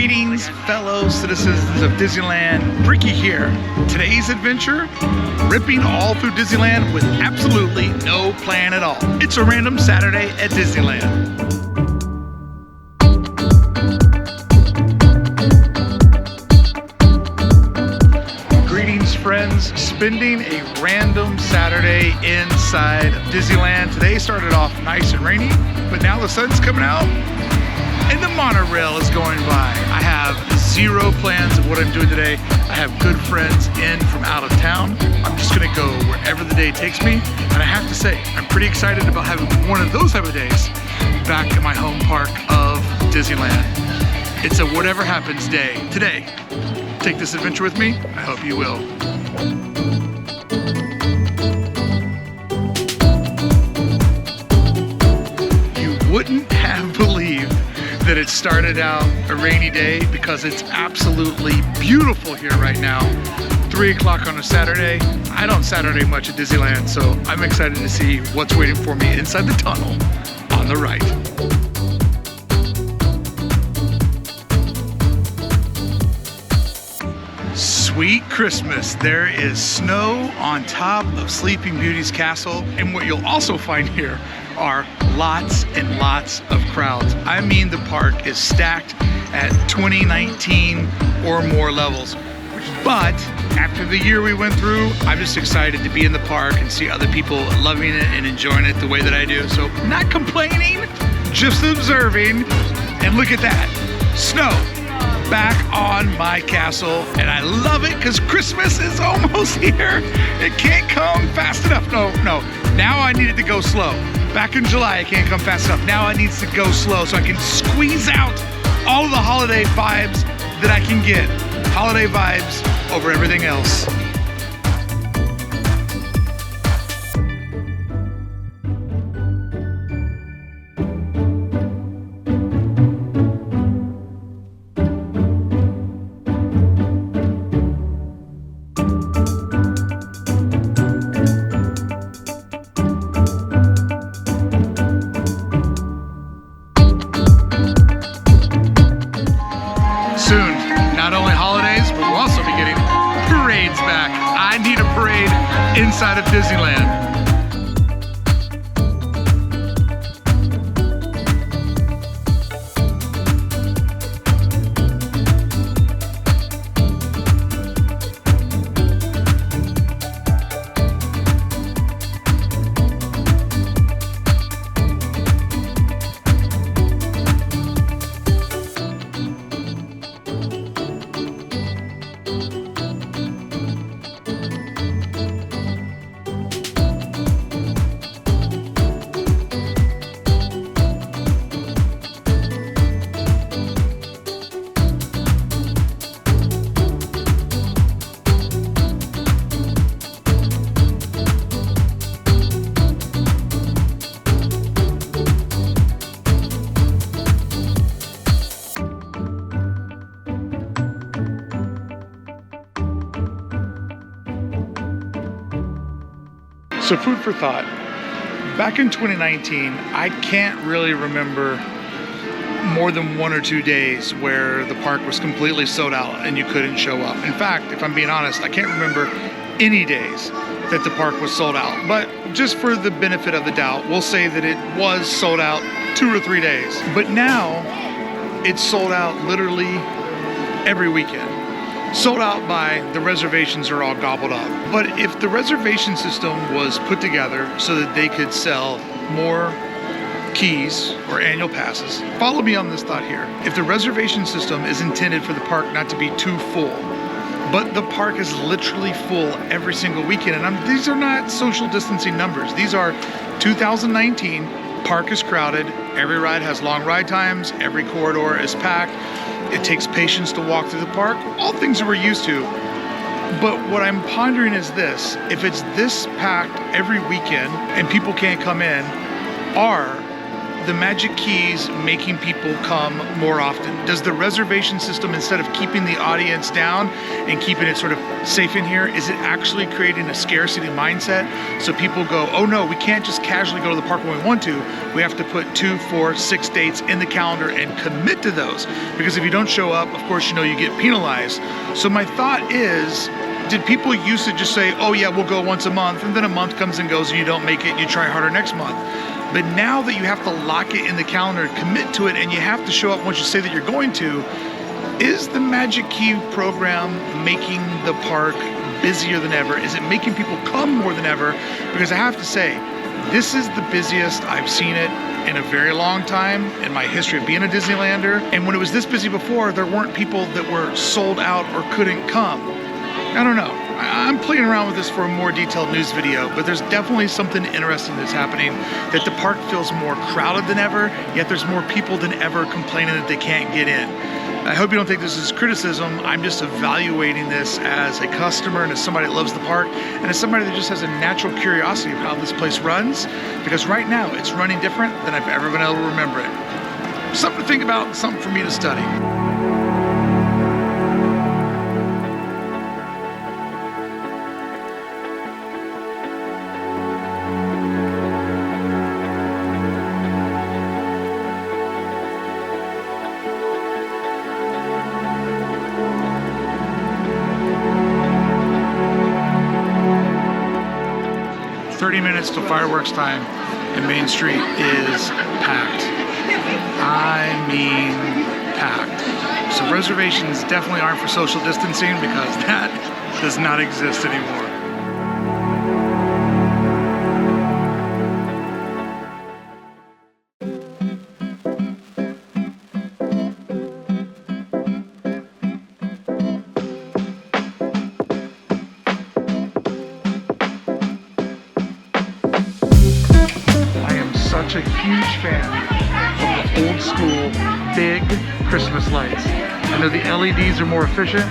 Greetings, fellow citizens of Disneyland. Brickey here. Today's adventure, ripping all through Disneyland with absolutely no plan at all. It's a random Saturday at Disneyland. Greetings, friends. Spending a random Saturday inside Disneyland. Today started off nice and rainy, but now the sun's coming out and the monorail is going by. I have zero plans of what I'm doing today. I have good friends in from out of town. I'm just gonna go wherever the day takes me. And I have to say, I'm pretty excited about having one of those type of days back in my home park of Disneyland. It's a whatever happens day today. Take this adventure with me. I hope you will. You wouldn't have believed that it started out a rainy day because it's absolutely beautiful here right now. 3 o'clock on a Saturday. I don't Saturday much at Disneyland, so I'm excited to see what's waiting for me inside the tunnel on the right. Sweet Christmas. There is snow on top of Sleeping Beauty's castle, and what you'll also find here are lots and lots of crowds. I mean, the park is stacked at 2019 or more levels. But after the year we went through, I'm just excited to be in the park and see other people loving it and enjoying it the way that I do. So not complaining, just observing. And look at that, snow back on my castle, and I love it because Christmas is almost here. It can't come fast enough. No, now I need it to go slow. Back in July, it can't come fast enough. Now it needs to go slow so I can squeeze out all of the holiday vibes that I can get. Holiday vibes over everything else. Soon, not only holidays, but we'll also be getting parades back. I need a parade inside of Disneyland. So food for thought. Back in 2019, I can't really remember more than 1 or 2 days where the park was completely sold out and you couldn't show up. In fact, if I'm being honest, I can't remember any days that the park was sold out. But just for the benefit of the doubt, we'll say that it was sold out 2 or 3 days. But now it's sold out literally every weekend. Sold out by the reservations are all gobbled up. But if the reservation system was put together so that they could sell more keys or annual passes, follow me on this thought here. If the reservation system is intended for the park not to be too full, but the park is literally full every single weekend, and these are not social distancing numbers. These are 2019, park is crowded, every ride has long ride times, every corridor is packed. It takes patience to walk through the park, all things that we're used to. But what I'm pondering is this: if it's this packed every weekend and people can't come in, are the Magic Keys making people come more often? Does the reservation system, instead of keeping the audience down and keeping it sort of safe in here, is it actually creating a scarcity mindset? So people go, oh no, we can't just casually go to the park when we want to. We have to put 2, 4, 6 dates in the calendar and commit to those. Because if you don't show up, of course, you know, you get penalized. So my thought is, did people used to just say, oh yeah, we'll go once a month, and then a month comes and goes and you don't make it and you try harder next month? But now that you have to lock it in the calendar, commit to it, and you have to show up once you say that you're going to, is the Magic Key program making the park busier than ever? Is it making people come more than ever? Because I have to say, this is the busiest I've seen it in a very long time in my history of being a Disneylander. And when it was this busy before, there weren't people that were sold out or couldn't come. I don't know. I'm playing around with this for a more detailed news video, but there's definitely something interesting that's happening, that the park feels more crowded than ever, yet there's more people than ever complaining that they can't get in. I hope you don't think this is criticism. I'm just evaluating this as a customer and as somebody that loves the park and as somebody that just has a natural curiosity of how this place runs, because right now it's running different than I've ever been able to remember it. Something to think about, something for me to study. Till fireworks time, and Main Street is packed. I mean packed. So reservations definitely aren't for social distancing, because that does not exist anymore. A huge fan of the old school big Christmas lights. I know the LEDs are more efficient,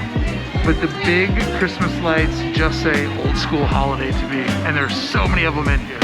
but the big Christmas lights just say old school holiday to me, and there's so many of them in here.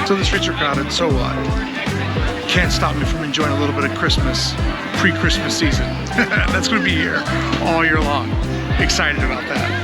So the streets are crowded, so what? Can't stop me from enjoying a little bit of Christmas, pre-Christmas season. That's going to be here all year long. Excited about that.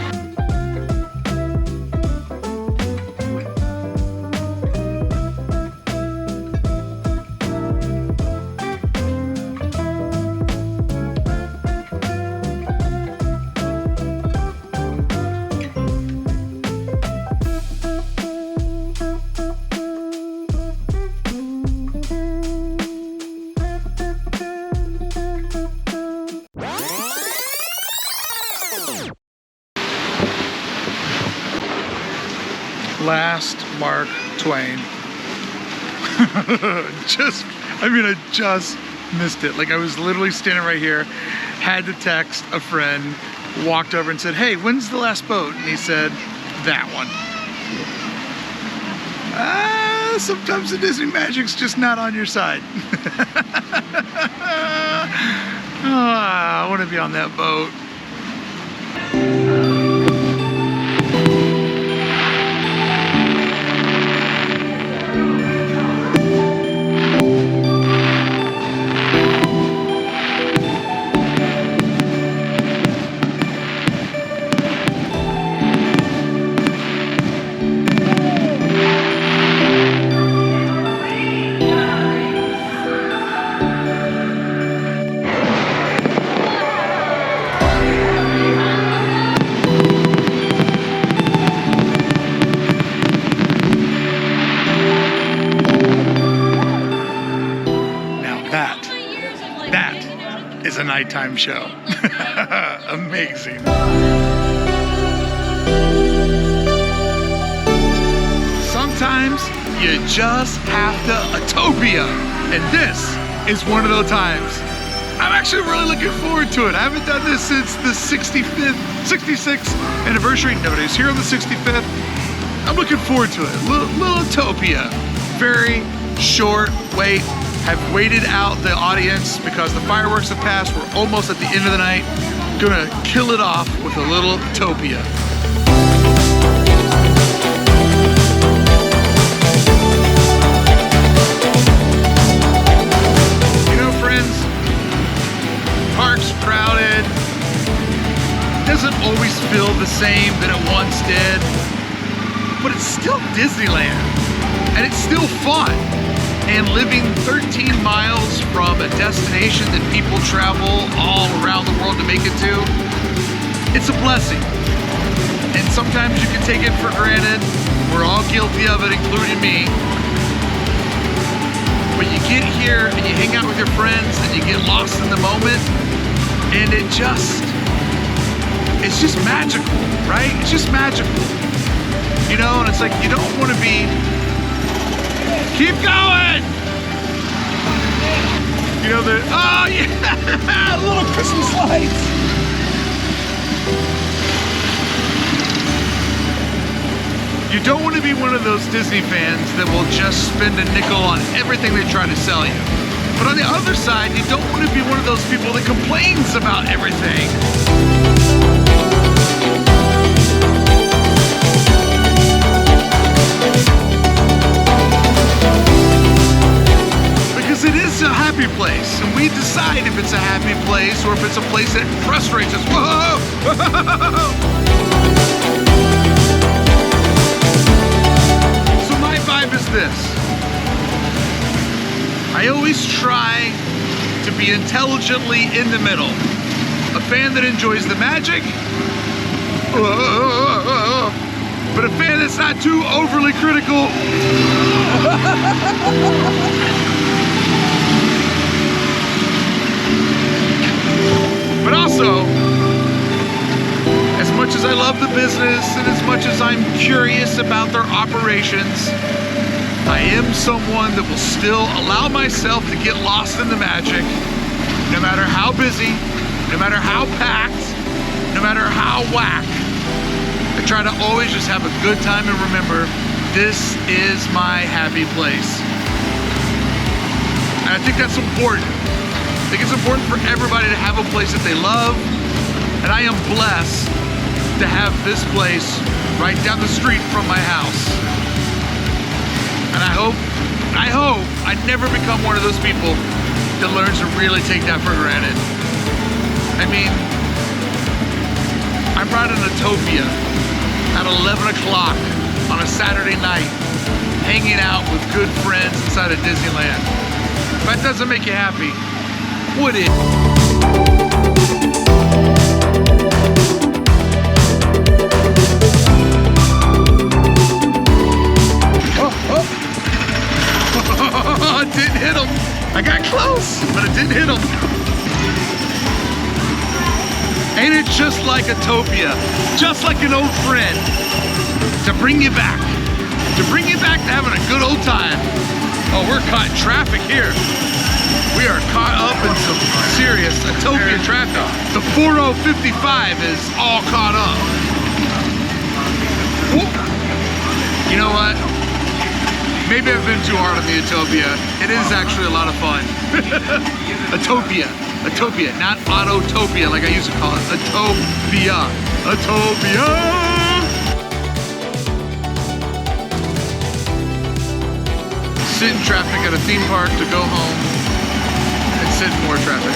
Last Mark Twain. I just missed it. Like, I was literally standing right here, had to text a friend, walked over and said, hey, when's the last boat? And he said, that one. Sometimes the Disney magic's just not on your side. I want to be on that boat. A nighttime show. Amazing. Sometimes you just have to Autopia. And this is one of those times. I'm actually really looking forward to it. I haven't done this since the 66th anniversary. No, it is here on the 65th. I'm looking forward to it. Little Autopia. Very short wait. Have waited out the audience because the fireworks have passed. We're almost at the end of the night. Gonna kill it off with a little Autopia. You know, friends, park's crowded. Doesn't always feel the same that it once did, but it's still Disneyland, and it's still fun. And living 13 miles from a destination that people travel all around the world to make it to, it's a blessing. And sometimes you can take it for granted. We're all guilty of it, including me. But you get here and you hang out with your friends and you get lost in the moment, and it's just magical, right? It's just magical. You know, and it's like you don't want to be. Keep going! You know, oh yeah! Little Christmas lights! You don't want to be one of those Disney fans that will just spend a nickel on everything they try to sell you. But on the other side, you don't want to be one of those people that complains about everything. It is a happy place, and we decide if it's a happy place or if it's a place that frustrates us. Whoa! So my vibe is this. I always try to be intelligently in the middle. A fan that enjoys the magic, but a fan that's not too overly critical. But also, as much as I love the business and as much as I'm curious about their operations, I am someone that will still allow myself to get lost in the magic, no matter how busy, no matter how packed, no matter how whack. I try to always just have a good time and remember, this is my happy place. And I think that's important. I think it's important for everybody to have a place that they love, and I am blessed to have this place right down the street from my house. And I hope I never become one of those people that learns to really take that for granted. I mean, I'm right in Autopia at 11 o'clock on a Saturday night, hanging out with good friends inside of Disneyland. If that doesn't make you happy, would it? Oh, it didn't hit him. I got close, but it didn't hit him. Ain't it just like Autopia? Just like an old friend. To bring you back. To bring you back to having a good old time. Oh, we're caught in traffic here. We are caught up in some serious Autopia traffic. The 4055 is all caught up. Whoop. You know what? Maybe I've been too hard on the Autopia. It is actually a lot of fun. Autopia. Autopia, not Autotopia like I used to call it. Autopia. Autopia! Sit in traffic at a theme park to go home. Sit in more traffic.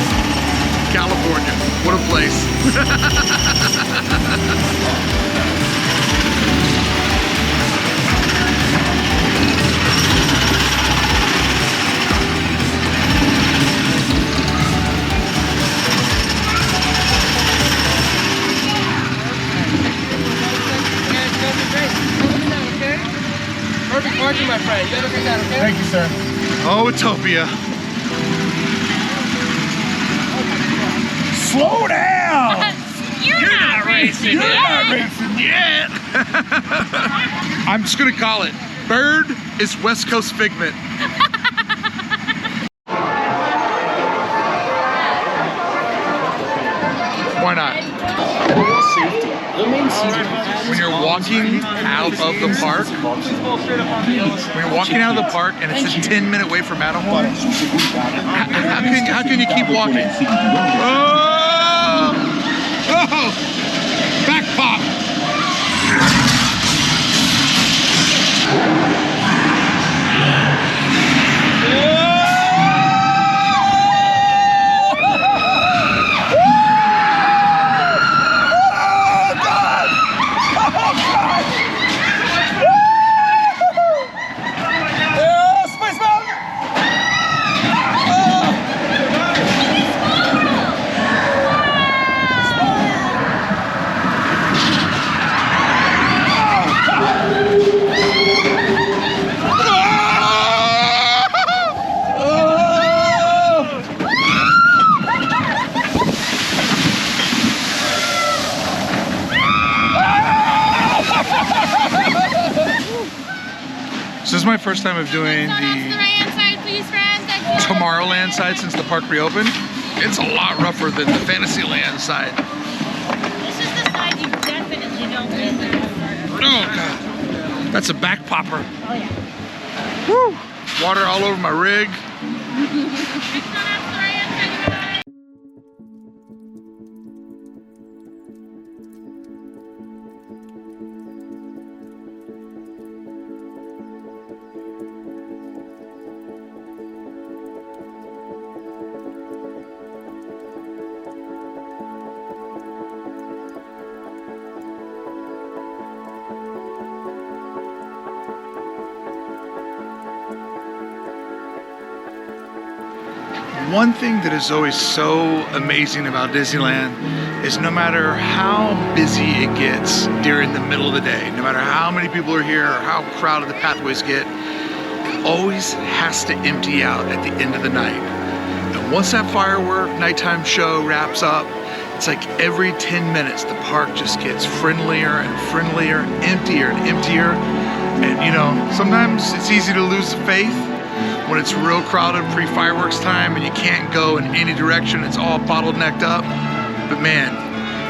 California, what a place. Perfect parking, my friend. You gotta look at that, okay? Thank you, sir. Oh, Autopia. Slow down! You're not racing You're not racing yet! I'm just gonna call it. Bird is West Coast Figment. Why not? When you're walking out of the park, and it's a 10-minute wait for Matterhorn, how can you keep walking? Oh! Back pop! This is my first time of doing the Tomorrowland side since the park reopened. It's a lot rougher than the Fantasyland side. This is the side you definitely don't get there. Oh God, that's a back popper. Oh yeah. Woo! Water all over my rig. One thing that is always so amazing about Disneyland is no matter how busy it gets during the middle of the day, no matter how many people are here or how crowded the pathways get, it always has to empty out at the end of the night. And once that firework nighttime show wraps up, it's like every 10 minutes the park just gets friendlier and friendlier, emptier and emptier. And you know, sometimes it's easy to lose faith when it's real crowded pre-fireworks time and you can't go in any direction, it's all bottlenecked up. But man,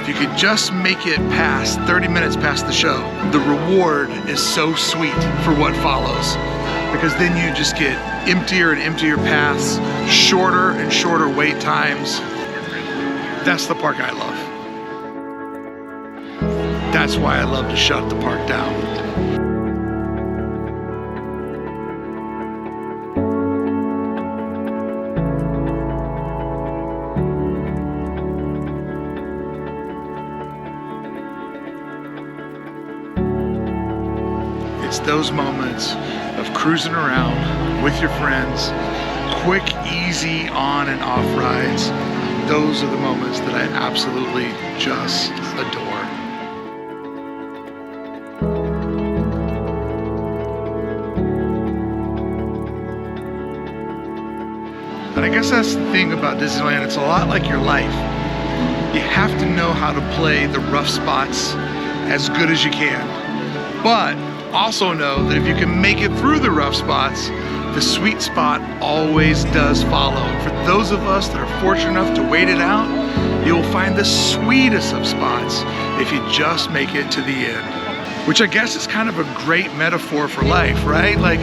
if you could just make it past 30 minutes past the show, the reward is so sweet for what follows. Because then you just get emptier and emptier paths, shorter and shorter wait times. That's the park I love. That's why I love to shut the park down. It's those moments of cruising around with your friends, quick, easy on and off rides. Those are the moments that I absolutely just adore. And I guess that's the thing about Disneyland, it's a lot like your life. You have to know how to play the rough spots as good as you can. But also know that if you can make it through the rough spots, the sweet spot always does follow. And for those of us that are fortunate enough to wait it out, you'll find the sweetest of spots if you just make it to the end. Which I guess is kind of a great metaphor for life, right? Like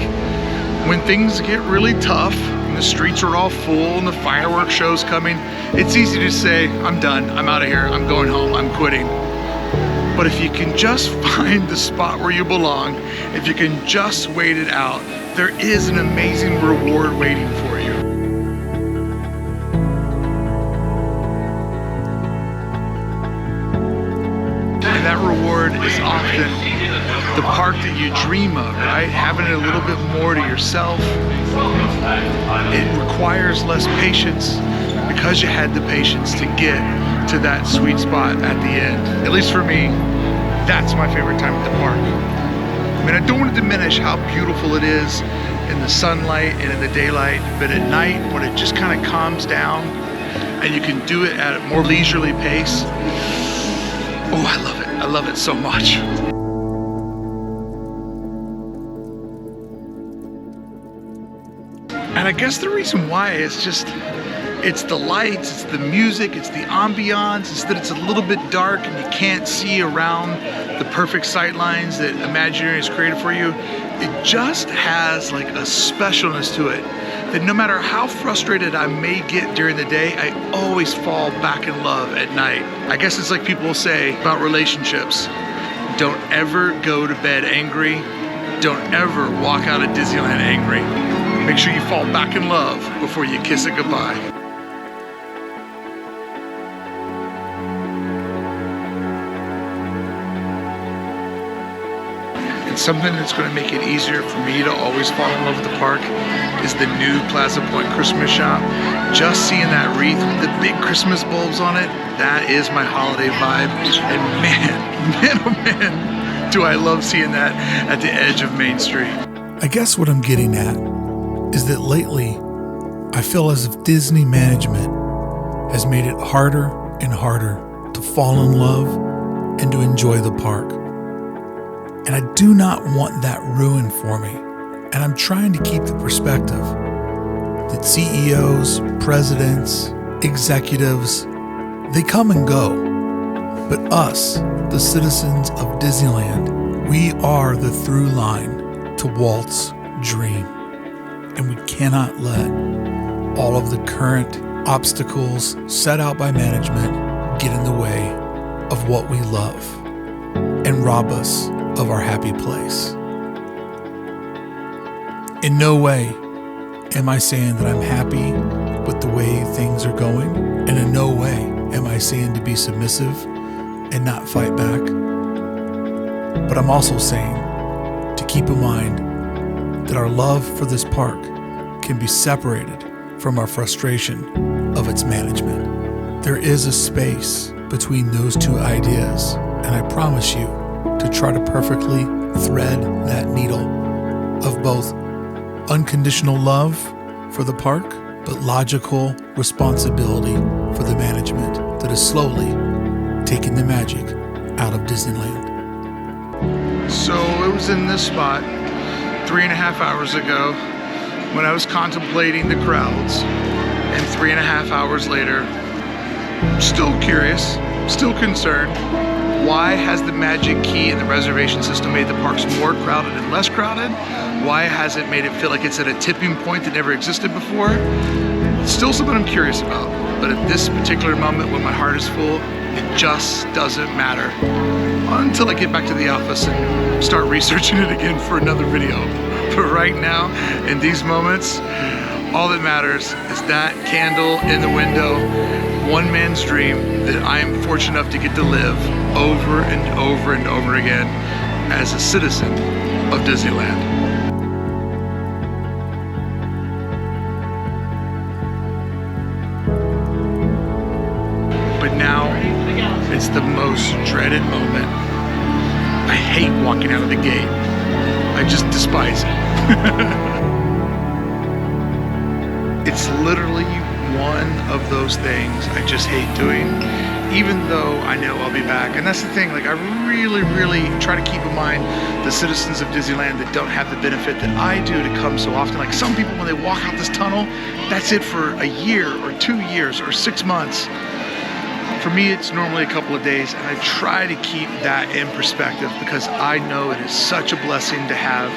when things get really tough and the streets are all full and the fireworks show's coming, it's easy to say, I'm done, I'm out of here, I'm going home, I'm quitting. But if you can just find the spot where you belong, if you can just wait it out, there is an amazing reward waiting for you. And that reward is often the park that you dream of, right? Having it a little bit more to yourself. It requires less patience because you had the patience to get to that sweet spot at the end. At least for me, that's my favorite time at the park. I mean, I don't want to diminish how beautiful it is in the sunlight and in the daylight, but at night when it just kind of calms down and you can do it at a more leisurely pace, oh, I love it. I love it so much. And I guess the reason why is just, it's the lights, it's the music, it's the ambiance, it's that it's a little bit dark and you can't see around the perfect sight lines that Imagineering has created for you. It just has like a specialness to it that no matter how frustrated I may get during the day, I always fall back in love at night. I guess it's like people say about relationships. Don't ever go to bed angry. Don't ever walk out of Disneyland angry. Make sure you fall back in love before you kiss it goodbye. Something that's going to make it easier for me to always fall in love with the park is the new Plaza Point Christmas shop. Just seeing that wreath with the big Christmas bulbs on it, that is my holiday vibe. And man, oh man, do I love seeing that at the edge of Main Street. I guess what I'm getting at is that lately I feel as if Disney management has made it harder and harder to fall in love and to enjoy the park. And I do not want that ruined for me. And I'm trying to keep the perspective that CEOs, presidents, executives, they come and go. But us, the citizens of Disneyland, we are the through line to Walt's dream. And we cannot let all of the current obstacles set out by management get in the way of what we love and rob us of our happy place. In no way am I saying that I'm happy with the way things are going, and in no way am I saying to be submissive and not fight back. But I'm also saying to keep in mind that our love for this park can be separated from our frustration of its management. There is a space between those two ideas, and I promise you to try to perfectly thread that needle of both unconditional love for the park, but logical responsibility for the management that is slowly taking the magic out of Disneyland. So it was in this spot 3.5 hours ago when I was contemplating the crowds, and 3.5 hours later, still curious, still concerned. Why has the magic key and the reservation system made the parks more crowded and less crowded? Why has it made it feel like it's at a tipping point that never existed before? It's still something I'm curious about, but at this particular moment when my heart is full, it just doesn't matter until I get back to the office and start researching it again for another video. But right now, in these moments, all that matters is that candle in the window, one man's dream that I am fortunate enough to get to live over and over and over again as a citizen of Disneyland. But now it's the most dreaded moment. I hate walking out of the gate. I just despise it. It's literally one of those things I just hate doing, even though I know I'll be back. And that's the thing, like I really try to keep in mind the citizens of Disneyland that don't have the benefit that I do to come so often. Like some people, when they walk out this tunnel, that's it for a year or 2 years or 6 months. For me, it's normally a couple of days, and I try to keep that in perspective because I know it is such a blessing to have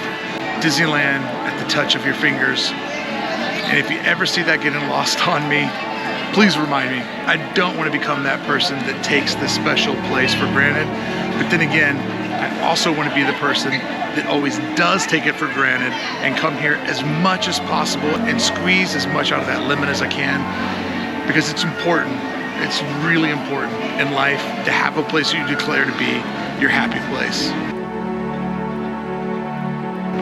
Disneyland at the touch of your fingers. And if you ever see that getting lost on me, please remind me. I don't want to become that person that takes this special place for granted. But then again, I also want to be the person that always does take it for granted and come here as much as possible and squeeze as much out of that lemon as I can, because it's important. It's really important in life to have a place you declare to be your happy place.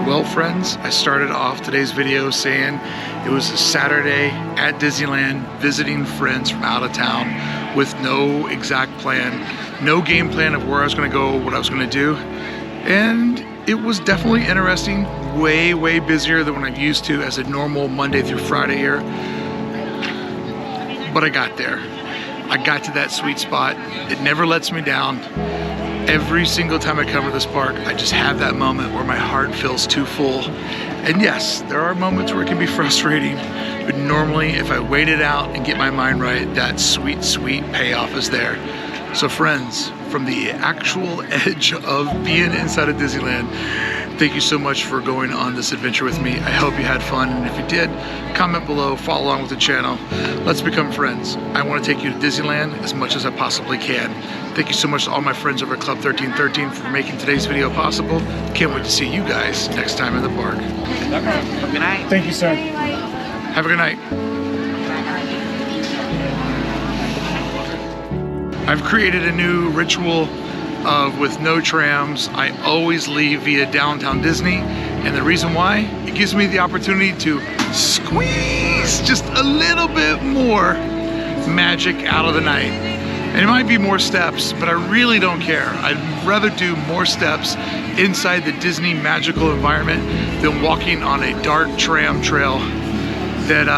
Well, friends, I started off today's video saying it was a Saturday at Disneyland visiting friends from out of town with no exact plan, no game plan of where I was going to go, what I was going to do. And it was definitely interesting, way busier than what I'm used to as a normal Monday through Friday here. But I got there. I got to that sweet spot. It never lets me down. Every single time I come to this park, I just have that moment where my heart feels too full And yes, there are moments where it can be frustrating, but normally if I wait it out and get my mind right, that sweet, sweet payoff is there. So friends, from the actual edge of being inside of Disneyland, thank you so much for going on this adventure with me. I hope you had fun, and if you did, comment below, follow along with the channel. Let's become friends. I want to take you to Disneyland as much as I possibly can. Thank you so much to all my friends over at Club 1313 for making today's video possible. Can't wait to see you guys next time in the park. Good night. Thank you, sir. Have a good night. I've created a new ritual of with no trams. I always leave via downtown Disney, and the reason why, it gives me the opportunity to squeeze just a little bit more magic out of the night. And it might be more steps, but I really don't care. I'd rather do more steps inside the Disney magical environment than walking on a dark tram trail that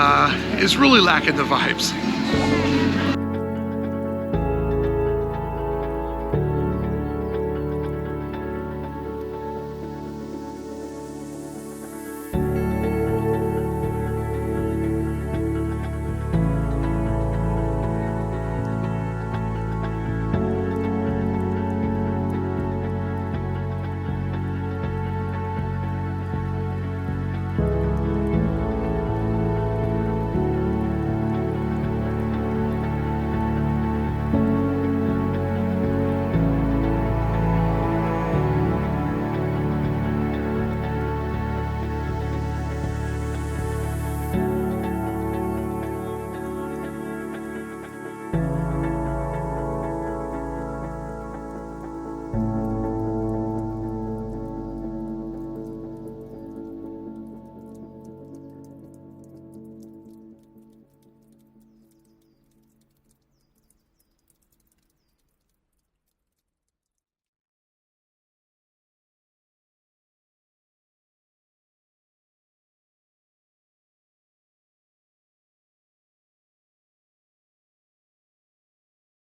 is really lacking the vibes.